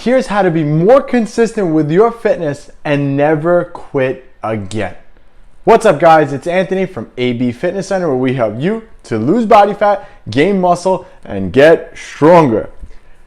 here's how to be more consistent with your fitness and never quit again. What's up, guys? It's Anthony from AB Fitness Center, where we help you to lose body fat, gain muscle, and get stronger.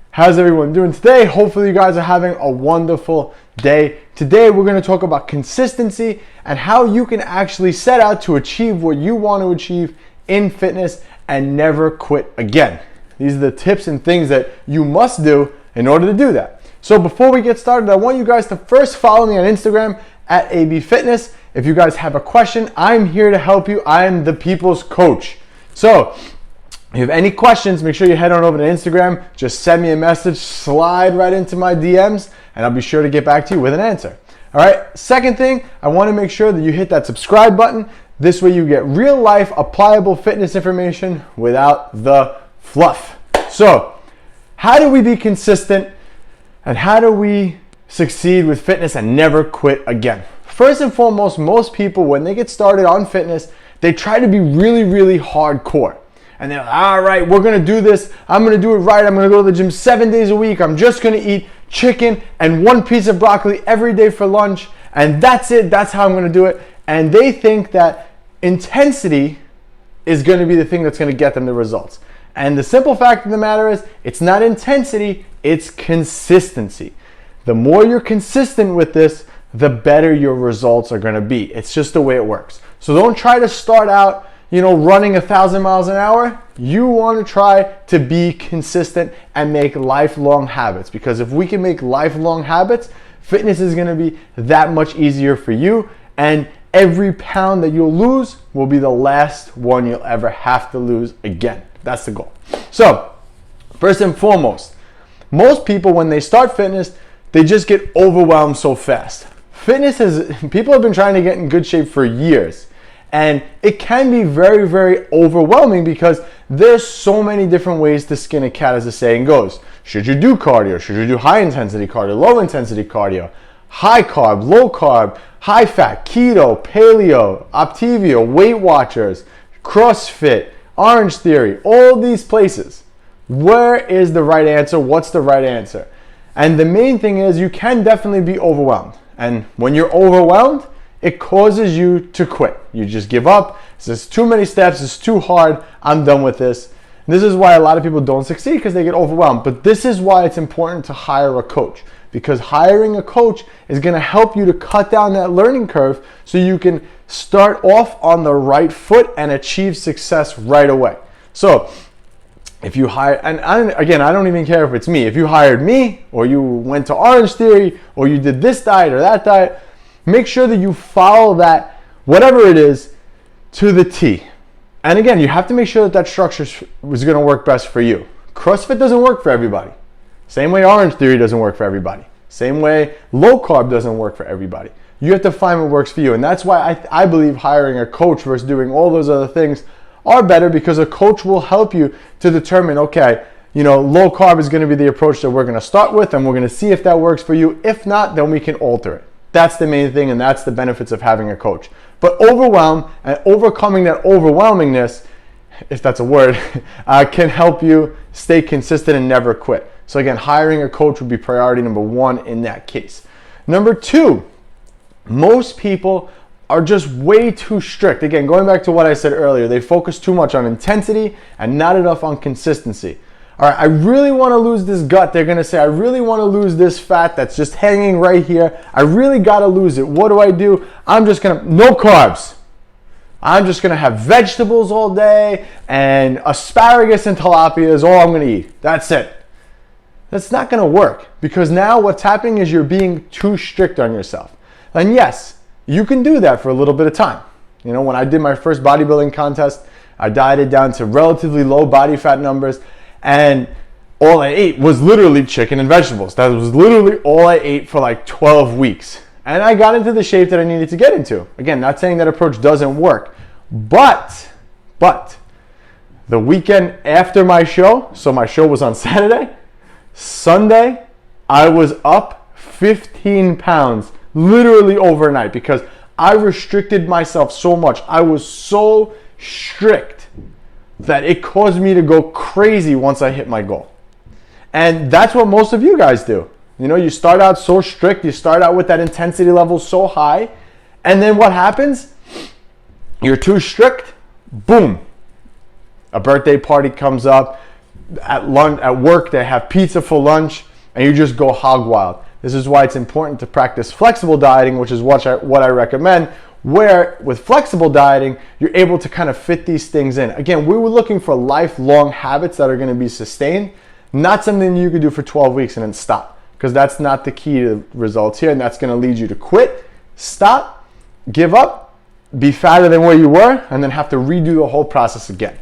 How's everyone doing today? Hopefully you guys are having a wonderful day. Today we're going to talk about consistency and how you can actually set out to achieve what you want to achieve in fitness and never quit again. These are the tips and things that you must do in order to do that. So before we get started, I want you guys to first follow me on Instagram at AB Fitness. If you guys have a question, I'm here to help you. I am the people's coach. So if you have any questions, make sure you head on over to Instagram. Just send me a message, slide right into my DMs, and I'll be sure to get back to you with an answer. All right, second thing, I want to make sure that you hit that subscribe button. This way you get real life, applicable fitness information without the fluff. So how do we be consistent and how do we succeed with fitness and never quit again? First and foremost, most people, when they get started on fitness, they try to be really, really hardcore. And they're like, all right, we're going to do this. I'm going to do it right. I'm going to go to the gym 7 days a week. I'm just going to eat chicken and one piece of broccoli every day for lunch. And that's it. That's how I'm going to do it. And they think that intensity is going to be the thing that's going to get them the results. And the simple fact of the matter is, it's not intensity, it's consistency. The more you're consistent with this, the better your results are going to be. It's just the way it works. So don't try to start out, running 1,000 miles an hour. You want to try to be consistent and make lifelong habits, because if we can make lifelong habits, fitness is going to be that much easier for you, and every pound that you'll lose will be the last one you'll ever have to lose again. That's the goal. So first and foremost, most people, when they start fitness, they just get overwhelmed so fast. People have been trying to get in good shape for years, and it can be very, very overwhelming because there's so many different ways to skin a cat, as the saying goes. Should you do cardio? Should you do high intensity cardio, low intensity cardio, high carb, low carb, high fat, keto, paleo, Optivia, Weight Watchers, CrossFit, Orange Theory, all these places. Where is the right answer? What's the right answer? And the main thing is, you can definitely be overwhelmed. And when you're overwhelmed, it causes you to quit. You just give up. It's too many steps. It's too hard. I'm done with this. And this is why a lot of people don't succeed, because they get overwhelmed. But this is why it's important to hire a coach, because hiring a coach is going to help you to cut down that learning curve so you can start off on the right foot and achieve success right away. So if you hire, and I don't even care if it's me. If you hired me, or you went to Orange Theory, or you did this diet or that diet, make sure that you follow that, whatever it is, to the T. And again, you have to make sure that that structure is going to work best for you. CrossFit doesn't work for everybody. Same way Orange Theory doesn't work for everybody. Same way low carb doesn't work for everybody. You have to find what works for you. And that's why I believe hiring a coach versus doing all those other things are better, because a coach will help you to determine, okay, low carb is going to be the approach that we're going to start with, and we're going to see if that works for you. If not, then we can alter it. That's the main thing, and that's the benefits of having a coach. But overwhelm and overcoming that overwhelmingness, if that's a word, can help you stay consistent and never quit. So again, hiring a coach would be priority number one in that case. Number two, most people are just way too strict. Again, going back to what I said earlier, they focus too much on intensity and not enough on consistency. All right, I really want to lose this gut. They're going to say, I really want to lose this fat that's just hanging right here. I really got to lose it. What do? I'm just going to, no carbs. I'm just going to have vegetables all day, and asparagus and tilapia is all I'm going to eat. That's it. That's not going to work, because now what's happening is you're being too strict on yourself. And yes, you can do that for a little bit of time. When I did my first bodybuilding contest, I dieted down to relatively low body fat numbers, and all I ate was literally chicken and vegetables. That was literally all I ate for like 12 weeks. And I got into the shape that I needed to get into. Again, not saying that approach doesn't work, but the weekend after my show, so my show was on Saturday, Sunday, I was up 15 pounds literally overnight, because I restricted myself so much. I was so strict that it caused me to go crazy once I hit my goal. And that's what most of you guys do. You know, you start out so strict, you start out with that intensity level so high, and then what happens? You're too strict, boom. A birthday party comes up, at work they have pizza for lunch, and you just go hog wild. This is why it's important to practice flexible dieting, which is what I recommend, where with flexible dieting, you're able to kind of fit these things in. Again, we were looking for lifelong habits that are gonna be sustained, not something you could do for 12 weeks and then stop, because that's not the key to results here, and that's gonna lead you to quit, stop, give up, be fatter than where you were, and then have to redo the whole process again.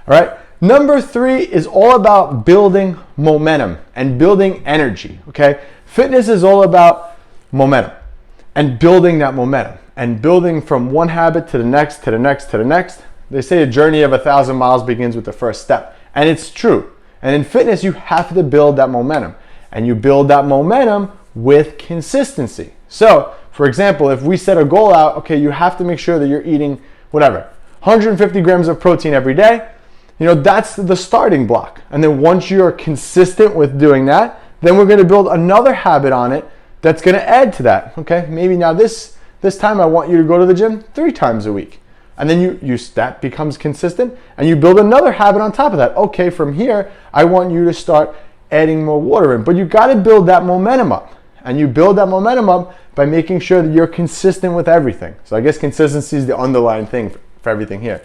All right. Number 3 is all about building momentum and building energy. Okay. Fitness is all about momentum and building that momentum and building from one habit to the next, to the next, to the next. They say a journey of 1,000 miles begins with the first step. And it's true. And in fitness, you have to build that momentum. And you build that momentum with consistency. So, for example, if we set a goal out, okay, you have to make sure that you're eating whatever, 150 grams of protein every day. You know, that's the starting block. And then once you're consistent with doing that, then we're going to build another habit on it that's going to add to that. Okay, maybe now this time I want you to go to the gym 3 times a week. And then that becomes consistent, and you build another habit on top of that. Okay, from here, I want you to start adding more water in. But you got to build that momentum up. And you build that momentum up by making sure that you're consistent with everything. So I guess consistency is the underlying thing for everything here.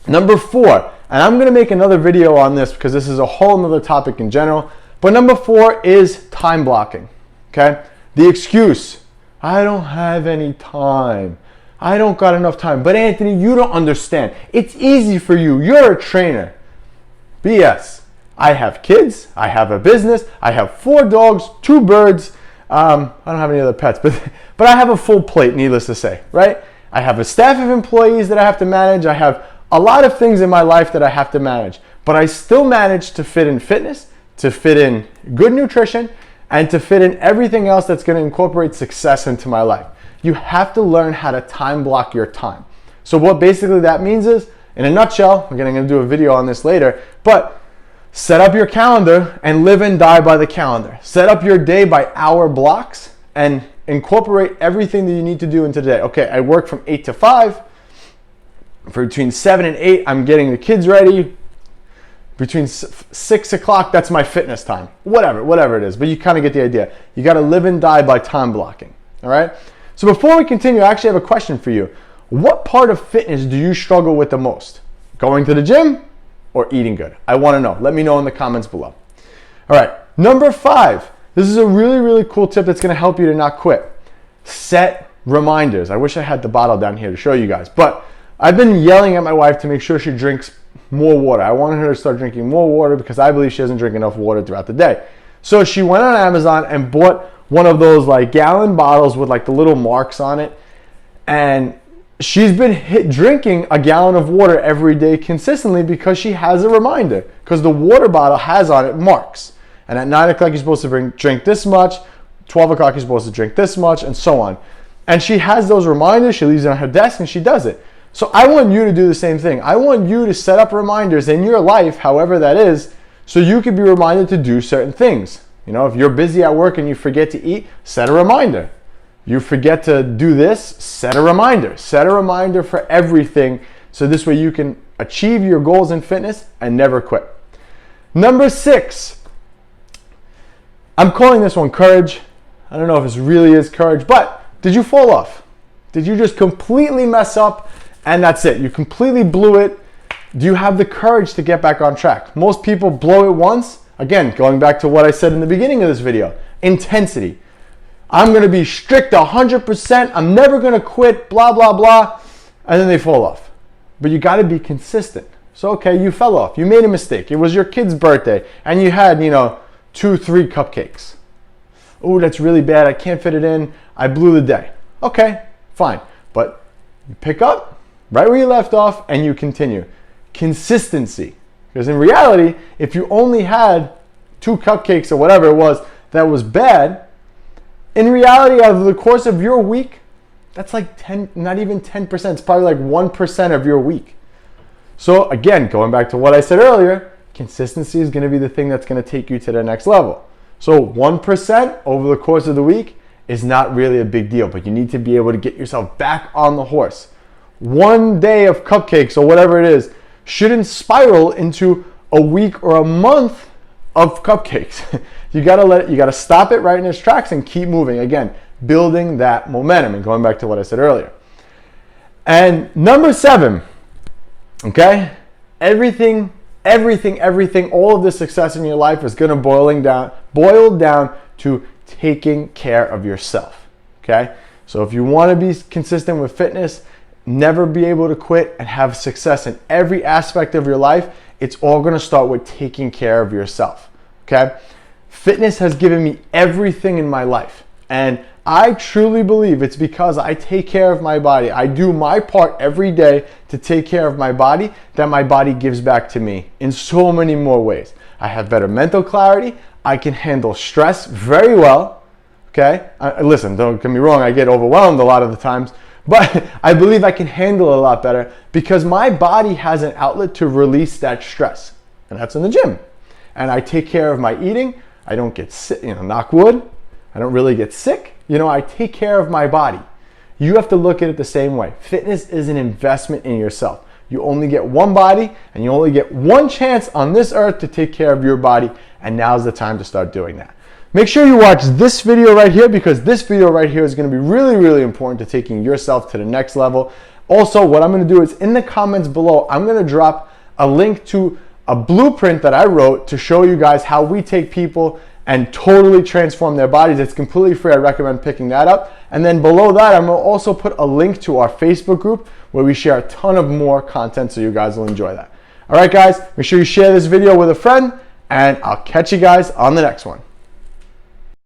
Number 4, and I'm going to make another video on this because this is a whole nother topic in general, but number 4 is time blocking. Okay? The excuse, I don't have any time. I don't got enough time. But Anthony, you don't understand. It's easy for you. You're a trainer. BS. I have kids. I have a business. I have 4 dogs, 2 birds. I don't have any other pets, but I have a full plate, needless to say, right? I have a staff of employees that I have to manage. I have a lot of things in my life that I have to manage, but I still manage to fit in fitness, to fit in good nutrition, and to fit in everything else that's going to incorporate success into my life. You have to learn how to time block your time. So what basically that means is, in a nutshell, again, I'm going to do a video on this later, but set up your calendar and live and die by the calendar. Set up your day by hour blocks and incorporate everything that you need to do into the day. Okay, I work from 8 to 5. For between 7 and 8, I'm getting the kids ready. Between 6 o'clock, that's my fitness time. Whatever it is, but you kind of get the idea. You got to live and die by time blocking, all right? So before we continue, I actually have a question for you. What part of fitness do you struggle with the most? Going to the gym or eating good? I want to know. Let me know in the comments below. All right, number 5. This is a really, really cool tip that's going to help you to not quit. Set reminders. I wish I had the bottle down here to show you guys, but I've been yelling at my wife to make sure she drinks more water. I wanted her to start drinking more water because I believe she doesn't drink enough water throughout the day. So she went on Amazon and bought one of those like gallon bottles with like the little marks on it. And she's been drinking a gallon of water every day consistently because she has a reminder. Because the water bottle has on it marks. And at 9 o'clock you're supposed to drink this much. 12 o'clock you're supposed to drink this much, and so on. And she has those reminders. She leaves it on her desk and she does it. So I want you to do the same thing. I want you to set up reminders in your life, however that is, so you can be reminded to do certain things. You know, if you're busy at work and you forget to eat, set a reminder. You forget to do this, set a reminder. Set a reminder for everything, so this way you can achieve your goals in fitness and never quit. Number 6, I'm calling this one courage. I don't know if this really is courage, but did you fall off? Did you just completely mess up? And that's it. You completely blew it. Do you have the courage to get back on track? Most people blow it once. Again, going back to what I said in the beginning of this video, intensity. I'm going to be strict 100%. I'm never going to quit, blah, blah, blah. And then they fall off. But you got to be consistent. So, okay, you fell off. You made a mistake. It was your kid's birthday. And you had, 2, 3 cupcakes. Oh, that's really bad. I can't fit it in. I blew the day. Okay, fine. But you pick up right where you left off and you continue. Consistency. Because in reality, if you only had 2 cupcakes or whatever it was that was bad, in reality, over the course of your week, that's like 10, not even 10%. It's probably like 1% of your week. So again, going back to what I said earlier, consistency is going to be the thing that's going to take you to the next level. So 1% over the course of the week is not really a big deal, but you need to be able to get yourself back on the horse. One day of cupcakes or whatever it is shouldn't spiral into a week or a month of cupcakes. You gotta stop it right in its tracks and keep moving. Again, building that momentum and going back to what I said earlier. And number 7, okay? Everything, all of the success in your life is gonna boil down to taking care of yourself, okay? So if you wanna be consistent with fitness, never be able to quit, and have success in every aspect of your life, it's all gonna start with taking care of yourself, okay? Fitness has given me everything in my life, and I truly believe it's because I take care of my body. I do my part every day to take care of my body, that my body gives back to me in so many more ways. I have better mental clarity. I can handle stress very well, okay? Listen, don't get me wrong, I get overwhelmed a lot of the times, but I believe I can handle it a lot better because my body has an outlet to release that stress, and that's in the gym. And I take care of my eating. I don't get sick, knock wood. I don't really get sick. I take care of my body. You have to look at it the same way. Fitness is an investment in yourself. You only get one body, and you only get one chance on this earth to take care of your body, and now's the time to start doing that. Make sure you watch this video right here, because this video right here is going to be really, really important to taking yourself to the next level. Also, what I'm going to do is in the comments below, I'm going to drop a link to a blueprint that I wrote to show you guys how we take people and totally transform their bodies. It's completely free. I recommend picking that up. And then below that, I'm going to also put a link to our Facebook group where we share a ton of more content, so you guys will enjoy that. All right, guys, make sure you share this video with a friend, and I'll catch you guys on the next one.